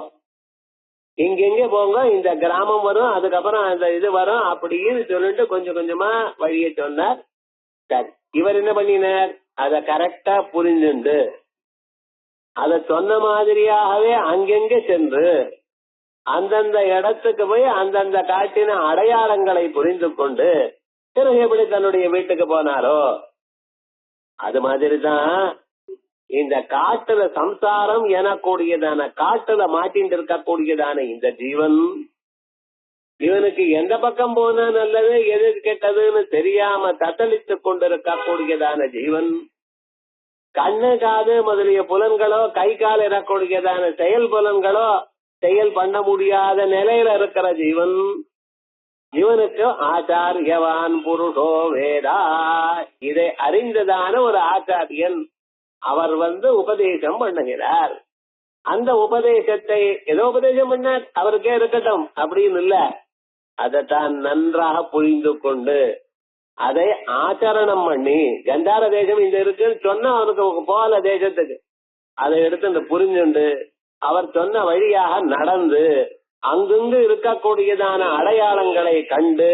இங்கெங்க போங்க, இந்த கிராமம் வரும், அதுக்கப்புறம் அந்த இது வரும் அப்படின்னு சொல்லிட்டு கொஞ்சம் கொஞ்சமா வழியை சொன்னார். சரி, இவர் என்ன பண்ணினார்? அத கரெக்டா புரிஞ்சுண்டு அத சொன்ன மாதிரியாகவே அங்கெங்க சென்று அந்தந்த இடத்துக்கு போய் அந்தந்த காட்டின அடையாளங்களை புரிந்து கொண்டு பிறகு எப்படி தன்னுடைய வீட்டுக்கு போனாரோ அது மாதிரிதான் இந்த காட்டுல சம்சாரம் எனக்கூடியதான காட்டுல மாட்டின்னு இருக்கக்கூடியதான இந்த ஜீவன், இவனுக்கு எந்த பக்கம் போனா நல்லது எது கெட்டதுன்னு தெரியாம தத்தளித்துக் கொண்டிருக்கக்கூடியதான ஜீவன், கண்ணு காது முதலிய புலன்களோ கை கால் எனக்கூடியதான செயல் புலன்களோ செயல் பண்ண முடியாத நிலையில இருக்கிற ஜீவன், இவனுக்கு ஆச்சாரியவான் புருஷோ வேதா, இதை அறிந்ததான ஒரு ஆச்சாரியன் அவர் உபதேசம் பண்ணுகிறார். அந்த உபதேசத்தை ஏதோ உபதேசம் பண்ண அவருக்கே இருக்கட்டும் அப்படின்னு இல்ல, அதைத்தான் நன்றாக புரிந்து கொண்டு அதை ஆச்சரணம் பண்ணி, கந்தார தேசம் இங்க இருக்குன்னு சொன்னா அவனுக்கு போல தேசத்துக்கு அதை எடுத்து புரிஞ்சுண்டு அவர் சொன்ன வழியாக நடந்து அங்குங்கு இருக்கக்கூடியதான அடையாளங்களை கண்டு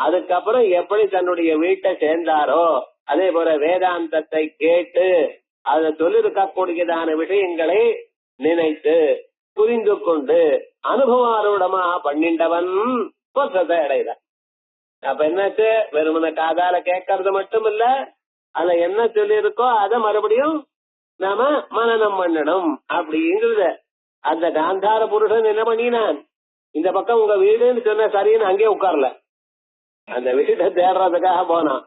அதுக்கப்புறம் எப்படி தன்னுடைய வீட்டை சேர்ந்தாரோ அதே போல வேதாந்தத்தை கேட்டு அதை சொல்லிருக்கக்கூடியதான விஷயங்களை நினைத்து புரிந்து கொண்டு அனுபவாரூடமா பண்ணிண்டவன் பக்கத்தை அடையிற. அப்ப என்னாச்சு? வெறுமன காதால கேட்கறது மட்டும் இல்ல, அதுல என்ன சொல்லி இருக்கோ அதை மறுபடியும் நாம மனனம் பண்ணணும் அப்படிங்கிறத. அந்த காந்தார புருஷன் என்ன பண்ணினான்? இந்த பக்கம் உங்க வீடுன்னு சொன்ன சரின்னு அங்கே உட்கார்ல, அந்த வீட்டை தேடுறதுக்காக போனான்.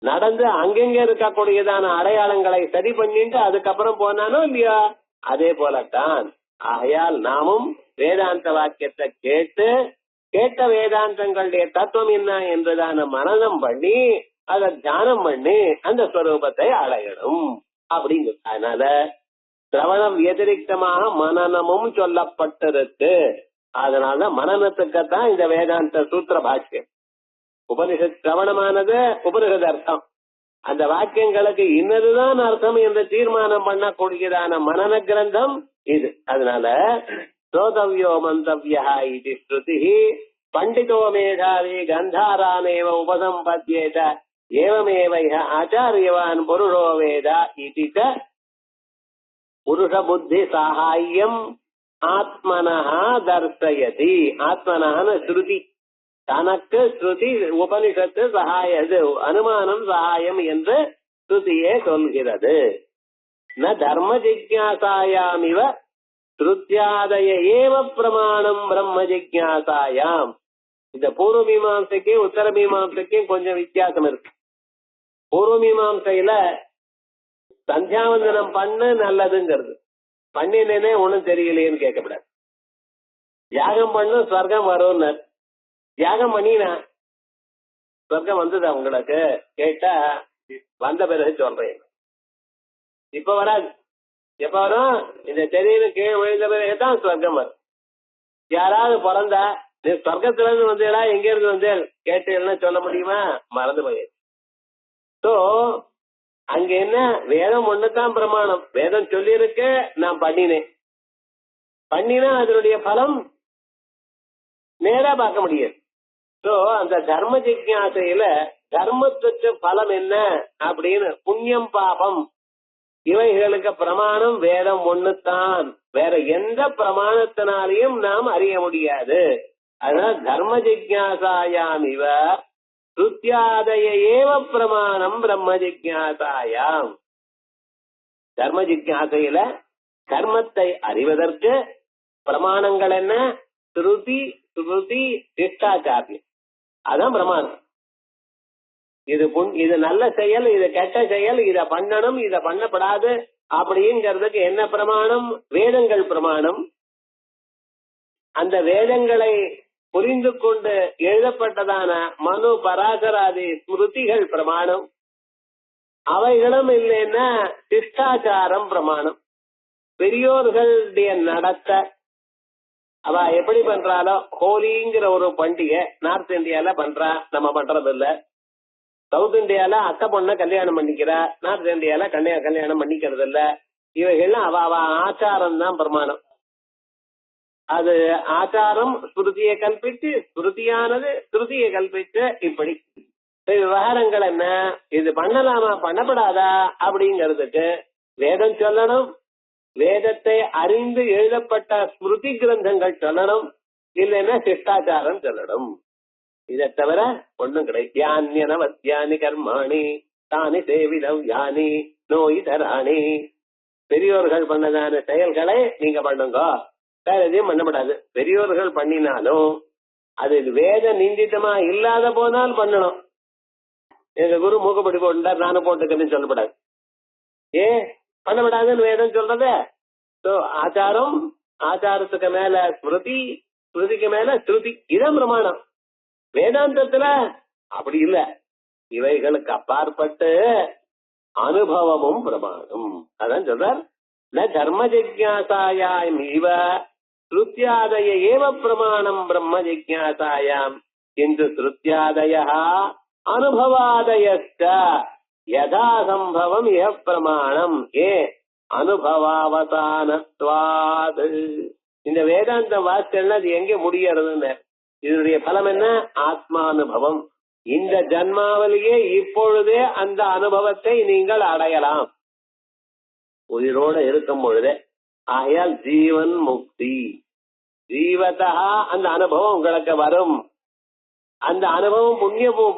நடந்து அங்கெங்க இருக்கக்கூடியதான அடையாளங்களை சரி பண்ணிட்டு அதுக்கப்புறம் போனானோ இல்லையா? அதே போலத்தான். ஆகையால் நாமும் வேதாந்த வாக்கியத்தை கேட்டு கேட்ட வேதாந்தங்களுடைய தத்துவம் என்ன என்றுதான மனனம் பண்ணி அதை தியானம் பண்ணி அந்த ஸ்வரூபத்தை அடையணும் அப்படிங்கிறது. அதனால சிரவணம் எதிரிக்தமாக மனனமும் சொல்லப்பட்டிருக்கு. அதனால மனநத்துக்குத்தான் இந்த வேதாந்த சூத்திர பாஷ்யம். உபனிஷத் சிரவணமானது உபனிஷத் அர்த்தம். அந்த வாக்கியங்களுக்கு இன்னதுதான் அர்த்தம் என்று தீர்மானம் பண்ணக்கூடியதான மனன கிரந்தம் இது. அதனால ஸ்ரோதவ்யோ மந்தவ்யா இது ஸ்ருதி பண்டிதோ மேதாவி கந்தாரானேவ உபசம்பத்யேத ஏவமேவ ஆச்சாரியவான் புருஷோ வேத இதி புருஷ புத்தி சாகாயம் ஆத்மனஹ தர்சயதி. ஆத்மனஹன ஸ்ருதி, தனக்கு ஸ்ருதி உபனிஷத்து சகாயது அனுமானம் சகாயம் என்று ஸ்ருதியே சொல்கிறது. ந தர்ம ஜிக்ஞாசாயாம் இவ ஸ்ருத்யாதய ஏவ பிரமாணம் பிரம்ம ஜிக்ஞாசாயாம். இந்த பூர்வ மீமாம்சைக்கு உத்தர மீமாம்சைக்கும் கொஞ்சம் வித்தியாசம் இருக்கு. பூர்வ மீமாம்சையில சந்தியாவந்தனம் பண்ணு நல்லதுங்கிறது, பண்ணினேனே ஒண்ணும் தெரியலையேன்னு கேட்கக்கூடாது. யாகம் பண்ணு ஸ்வர்க்கம் வரும்னு, தியாகம் பண்ணினா சொர்க்கம் வந்ததா உங்களுக்கு கேட்டா வந்த பிறகு சொல்றேன். இப்ப வராது. எப்ப வரும்? இந்த சரீரம் கீழே விழுந்த பிறகுதான் சொர்க்கம் வரும். யாராவது பிறந்தா நீ சொர்க்கத்துல இருந்து வந்தீங்களா எங்க இருந்து வந்தேன் கேட்டீங்கன்னா சொல்ல முடியுமா? மறந்து போய். சோ அங்க என்ன? வேதம் ஒண்ணுதான் பிரமாணம். வேதம் சொல்லி இருக்க, நான் பண்ணினேன். பண்ணினா அதனுடைய பலம் நேரா பார்க்க முடியாது. சோ அந்த தர்ம ஜிக்ஞாசையில தர்மத்துக்கு பலம் என்ன அப்படின்னு, புண்ணியம் பாபம் இவைகளுக்கு பிரமாணம் வேதம் ஒண்ணுதான். வேற எந்த பிரமாணத்தினாலையும் நாம் அறிய முடியாது. அதனால தர்ம ஜிக்ஞாசாயாம் இவ ஸ்ருத்யாதய ஏவ பிரமாணம் பிரம்ம ஜிக்ஞாசாயாம். தர்ம ஜிக்ஞாசையில கர்மத்தை அறிவதற்கு பிரமாணங்கள் என்ன? ஸ்ருதி, ஸ்ருதி, சிஷ்டாச்சாரியம். அதான் பிரமாணம். இது நல்ல செயல், இது கெட்ட செயல், இத பண்ணணும், இத பண்ணப்படாது அப்படிங்கிறதுக்கு என்ன பிரமாணம்? வேதங்கள் பிரமாணம். அந்த வேதங்களை புரிந்து கொண்டு எழுதப்பட்டதான மனு பராசராதி ஸ்மிருதிகள் பிரமாணம். அவைகளும் இல்லைன்னா சிஷ்டாச்சாரம் பிரமாணம். பெரியோர்களுடைய நடத்த அவ எப்படி பண்றாலோ, ஹோலிங்கிற ஒரு பண்டிகை நார்த் இந்தியால பண்றா, நம்ம பண்றது இல்ல. சவுத் இந்தியால அத்தை பொண்ண கல்யாணம் பண்ணிக்கிறா, நார்த் இந்தியால கல்யாணம் பண்ணிக்கிறது இல்ல. இவைகள்லாம் அவ ஆச்சாரம் தான் பிரமாணம். அது ஆச்சாரம் ஸ்ருதியை கல்பிச்சு, ஸ்ருதியானது ஸ்ருதியை கல்பிச்சு, இப்படி விவகாரங்கள் என்ன, இது பண்ணலாமா பண்ணப்படாதா அப்படிங்கிறதுக்கு வேதம் சொல்லணும், வேதத்தை அறிந்து எழுதப்பட்ட ஸ்மிருதி கிரந்தங்கள் சொல்லணும், இல்லைன்னா சிஷ்டாச்சாரம் சொல்லணும். இதை தவிர ஒண்ணும் கிடையாது. யானியனவத்யானி கர்மாணி தானி சேவிதம் யானி நோய் தராணி. பெரியோர்கள் பண்ணதான செயல்களை நீங்க பண்ணுங்க, வேற எதையும் பண்ணப்படாது. பெரியோர்கள் பண்ணினாலும் அது வேத நிந்தித்தமா இல்லாத போனால் பண்ணணும். எங்க குரு மூக்கப்படி போட்டார் நானும் போட்டுக்கிறேன்னு சொல்லப்படாது. பண்ணப்படாதுன்னு வேதம் சொல்றத. ஆச்சாரம், ஆச்சாரத்துக்கு மேல ஸ்மிருதி, ஸ்மிருதிக்கு மேல ஸ்ருதி, இதான் பிரமாணம். வேதாந்தத்துல அப்படி இல்ல. இவைகளுக்கு அப்பாற்பட்டு அனுபவமும் பிரமாணம். அதான் சொல்றார், ந தர்ம ஜிக்ஞாசாயாம் இவ ஸ்ருத்யாதய ஏவ பிரமாணம் பிரம்ம ஜிக்ஞாசாயாம் கிந்து ஸ்ருத்யாதய அனுபவாதயஸ்ச யதா சம்பவம் இஹ பிரமாணம் அனுபவாவசானத்வாத். இந்த வேதாந்த வாக்கியம் அது எங்க முடியறதுன்னு, இதனுடைய பலம் என்ன, ஆத்மானுபவம். இந்த ஜன்மாவிலேயே இப்பொழுதே அந்த அனுபவத்தை நீங்கள் அடையலாம், உயிரோடு இருக்கும் பொழுதே. ஆகையால் ஜீவன் முக்தி, ஜீவதா அந்த அனுபவம் உங்களுக்கு வரும். அந்த அனுபவம்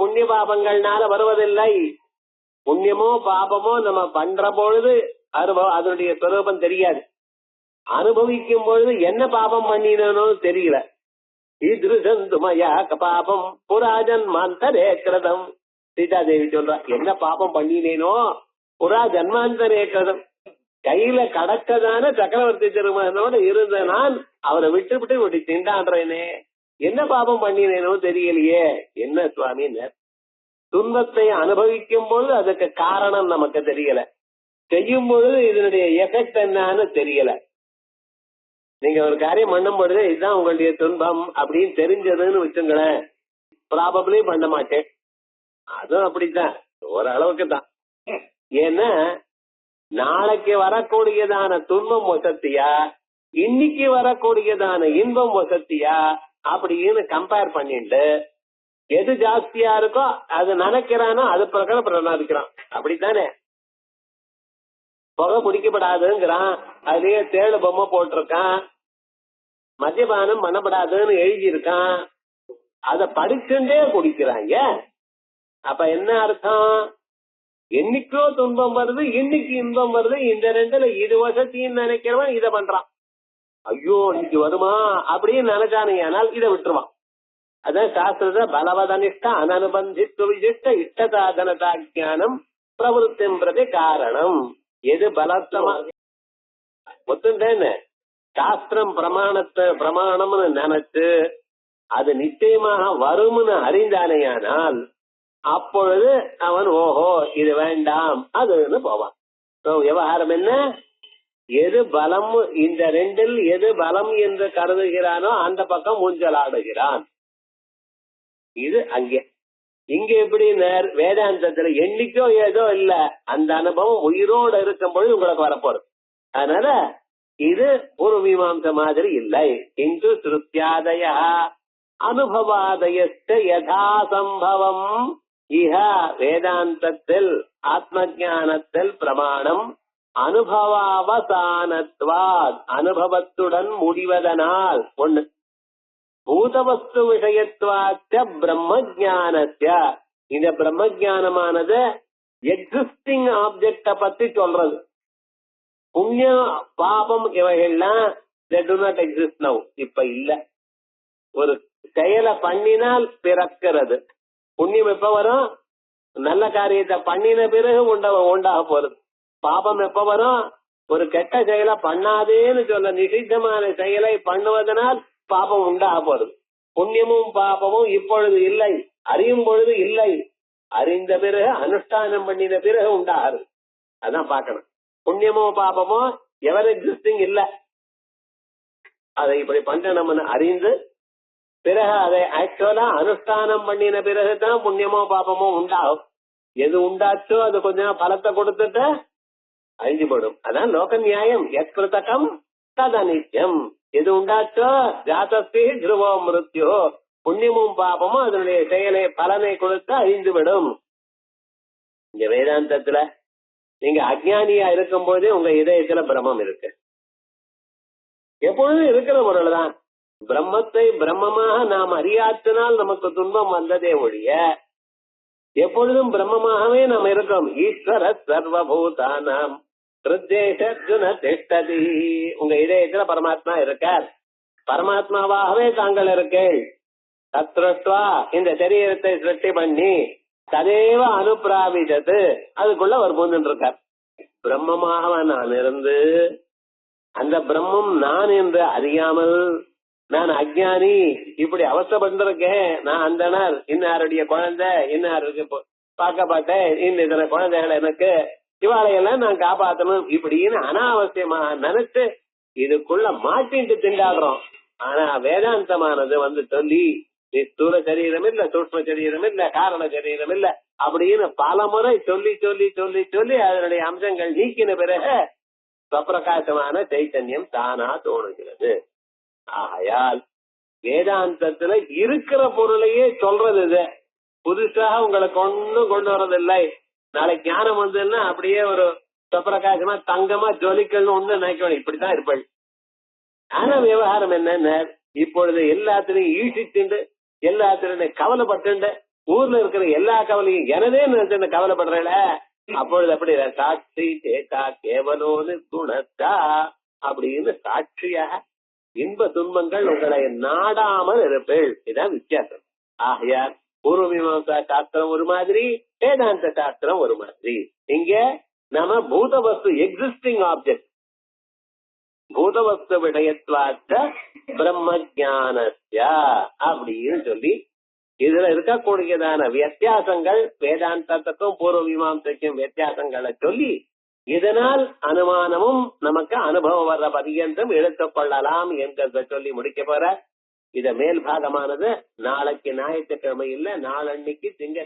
புண்ணிய பாபங்கள்னால வருவதில்லை. புண்ணியமோ பாபமோ நம்ம பண்ற பொழுது அனுபவம், அதனுடைய ஸ்வரூபம் தெரியாது. அனுபவிக்கும் பொழுது என்ன பாபம் பண்ணினோ தெரியல. ஈதிருஷந்துமயா பாபம் புராஜன் மாந்தரே கிருதம். சீதாதேவி சொல்றா, என்ன பாபம் பண்ணினேனோ புரா ஜன்மாந்தரே கிருதம். கையில கடக்கதான சக்கரவர்த்தி திருமகனோட இருந்த நான் அவரை விட்டு விட்டு இப்படி திண்டாடுறேனே, என்ன பாபம் பண்ணினேனோ தெரியலையே. என்ன சுவாமி, துன்பத்தை அனுபவிக்கும் பொழுது அதுக்கு காரணம் நமக்கு தெரியல, செய்யும் பொழுது இதனுடைய எஃபெக்ட் என்னன்னு தெரியல. நீங்க ஒரு காரியம் பண்ணும் பொழுது இதுதான் உங்களுடைய துன்பம் அப்படின்னு தெரிஞ்சதுன்னு வச்சுங்களேன், ப்ராபபிளி பண்ண மாட்டேன். அதுவும் அப்படித்தான், ஓரளவுக்கு தான். ஏன்னா நாளைக்கு வரக்கூடியதான துன்பம் வசத்தியா, இன்னைக்கு வரக்கூடியதான இன்பம் வசத்தியா அப்படின்னு கம்பேர் பண்ணிட்டு எது ஜாஸ்தியா இருக்கோ அது நினைக்கிறானோ அது பிரகாரம் பிரதிக்கிறான். அப்படித்தானே, புகை பிடிக்கப்படாதுங்கிறான், அதுலயே தேடு பொம்மை போட்டிருக்கான், மத்தியபானம் பண்ணப்படாதுன்னு எழுதியிருக்கான், அத படிச்சுட்டே குடிக்கிறாங்க. அப்ப என்ன அர்த்தம், என்னைக்கோ துன்பம் வருது இன்னைக்கு இன்பம் வருது, இந்த ரெண்டுல இது வசத்தின்னு நினைக்கிறவன் இதை பண்றான். ஐயோ இன்னைக்கு வருமா அப்படின்னு நினைச்சானுங்கனால் இதை விட்டுருவான். அதான் சாஸ்திரத்தை பலவதனிஷ்ட அனனுபந்தித்துவ விசிஷ்ட இஷ்ட சாதனதா ஜானம் பிரவருத்தின் பிரதி காரணம். எது பலத்தமா ஒத்துண்டேன்னு சாஸ்திரம் பிரமாணம்னு நினைச்சு அது நிச்சயமாக வரும்னு அறிந்தானேயானால் அப்பொழுது அவன் ஓஹோ இது வேண்டாம் அதுன்னு போவான். விவகாரம் என்ன, எது பலம், இந்த ரெண்டில் எது பலம் என்று கருதுகிறானோ அந்த பக்கம் ஊஞ்சலாடுகிறான். இது அங்கே. இங்க எப்படி வேதாந்தத்துல என்னைக்கோ ஏதோ இல்ல, அந்த அனுபவம் உயிரோடு இருக்கும் பொழுது உங்களுக்கு வரப்போறது. அதனால இது ஒரு மீமாம்ச மாதிரி இல்லை. இங்கு ஸ்ருத்யாதய அனுபவாதயஸ்ட யதா சம்பவம் இஹ வேதாந்தத்தில் ஆத்ம ஞானத்தில் பிரமாணம் அனுபவாவசானத்வாத் அனுபவத்துடன் முடிவதனால் ஒண்ணு, பூதவஸ்து விஷயத்வாச்ச பிரம்ம ஜானஸ்ய இந்த பிரம்ம ஜானமானது எக்ஸிஸ்டிங் ஆப்ஜெக்ட பத்தி சொல்றது. புண்ணிய பாபம் இவைகள்லாம் they do not exist now, இப்ப இல்ல. ஒரு செயலை பண்ணினால் பிறக்கிறது. புண்ணியம் எப்ப வரும், நல்ல காரியத்தை பண்ணின பிறகு உண்டாக போறது. பாபம் எப்ப வரும், ஒரு கெட்ட செயலை பண்ணாதேன்னு சொல்ல நிஷித்தமான செயலை பண்ணுவதனால் பாபம் உண்டாக போறது. புண்ணியமும் பாபமும் இப்பொழுது இல்லை, அறியும் பொழுது இல்லை, அறிந்த பிறகு அனுஷ்டானம் பண்ணின பிறகு உண்டாகிறது. அதான் பார்க்கணும். புண்ணியமோ பாபமோ எவர் எக்ஸிஸ்டிங் இல்ல, அதை இப்படி பண்ணணும்னு அறிந்து பிறகு அதை ஆக்சுவலா அனுஷ்டானம் பண்ணின பிறகுதான் புண்ணியமோ பாபமோ உண்டாகும். எது உண்டாச்சோ அது கொஞ்சம் பலத்தை கொடுத்துட்டு அழிஞ்சு போடும். அதான் லோக நியாயம். எத்கிருதகம் ததனித்யம், எது உண்டாச்சோ ஜாதஸ்தே துருவோ மிருத்யோ, புண்ணியமும் பாபமும் அதனுடைய செயலை பலனை கொடுத்து அழிந்துவிடும். இங்க வேதாந்தத்துல நீங்க அஜ்ஞானியா இருக்கும் போதே உங்க இதயத்துல பிரம்மம் இருக்கு. எப்பொழுதும் இருக்கிற பொருள் தான். பிரம்மத்தை பிரம்மமாக நாம் அறியாத்தினால் நமக்கு துன்பம் வந்ததே ஒழிய எப்பொழுதும் பிரம்மமாகவே நாம் இருக்கோம். ஈஸ்வர சர்வபூதானாம் ஹிருதேஷர்ஜுன திஷ்டதி. உங்க இதயத்துல பரமாத்மா இருக்கார். பரமாத்மாவாகவே தாங்கள் இருக்கேள். தத்ருஷ்டுவா, இந்த சரீரத்தை சிருஷ்டி பண்ணி ததேவ அனுப்பிராவிதத்து, அதுக்குள்ள ஒரு பூந்துட்டு இருக்கார். பிரம்மமாக நான் இருந்து அந்த பிரம்மம் நான் என்று அறியாமல் நான் அஜ்ஞானி இப்படி அவசரப்பட்டிருக்கேன். நான் அந்தனர், இன்னாருடைய குழந்தை, இன்னாருக்கு பார்க்கப்பட்டேன், இத்தனை குழந்தைகள் எனக்கு, இவாளையெல்லாம் நான் காப்பாற்றணும் இப்படின்னு அனாவசியமா நினைச்சு இதுக்குள்ள மாட்டிட்டு திண்டாடுறோம். ஆனா வேதாந்தமானது வந்து சொல்லி ஸ்தூல சரீரம் இல்ல, சூக்ஷ்ம சரீரம் இல்ல, காரண சரீரம் இல்ல அப்படின்னு பல முறை சொல்லி சொல்லி சொல்லி சொல்லி அதனுடைய அம்சங்கள் நீக்கின பிறகு சுவப்பிரகாசமான சைத்தன்யம் தானா தோணுகிறது. ஆகையால் வேதாந்தத்துல இருக்கிற பொருளையே சொல்றது இது. புதுசாக உங்களுக்கு ஒன்னும் கொண்டு வரதில்லை. நாளைக்கு ஞானம் வந்ததுன்னா அப்படியே ஒரு சுவப்பிரகாசமா தங்கமா ஜொலிக்கல்னு ஒண்ணு நினைக்கணும், இப்படித்தான் இருப்பள். ஆனா விவகாரம் என்னன்னு இப்பொழுது எல்லாத்திலையும் ஈட்டிட்டு எல்லாத்திலையும் கவலைப்பட்டு ஊர்ல இருக்கிற எல்லா கவலையும் எனதே நினைச்சு கவலைப்படுறேன். அப்பொழுது அப்படி சாட்சி சேகா கேவலோன்னு குணத்தா அப்படின்னு சாட்சியாக இன்ப துன்பங்கள் உங்களை நாடாமல் இருப்பேள். இதான் வித்தியாசம். ஆகையால் பூர்வ மீமாம்சா சாஸ்திரம் ஒரு மாதிரி, வேதாந்த சாஸ்திரம் ஒரு மாதிரி. இங்க நம்ம பூதவஸ்து எக்ஸிஸ்டிங் ஆப்ஜெக்ட் பூதவஸ்து விடயத்வாச்ச பிரம்ம ஜானஸ்ய அப்படின்னு சொல்லி இதுல இருக்கக்கூடியதான வித்தியாசங்கள் வேதாந்தத்துக்கும் பூர்வ மீமாம்சைக்கும் வித்தியாசங்களை சொல்லி இதனால் அனுமானமும் நமக்கு அனுபவம் வர்ற பரியந்தம் எடுத்துக் கொள்ளலாம் என்கிறத சொல்லி முடிக்க போற. இத மேல் பாகமானது நாளைக்கு ஞாயிற்றுக்கிழமை இல்ல, நாளன்னைக்கு திங்க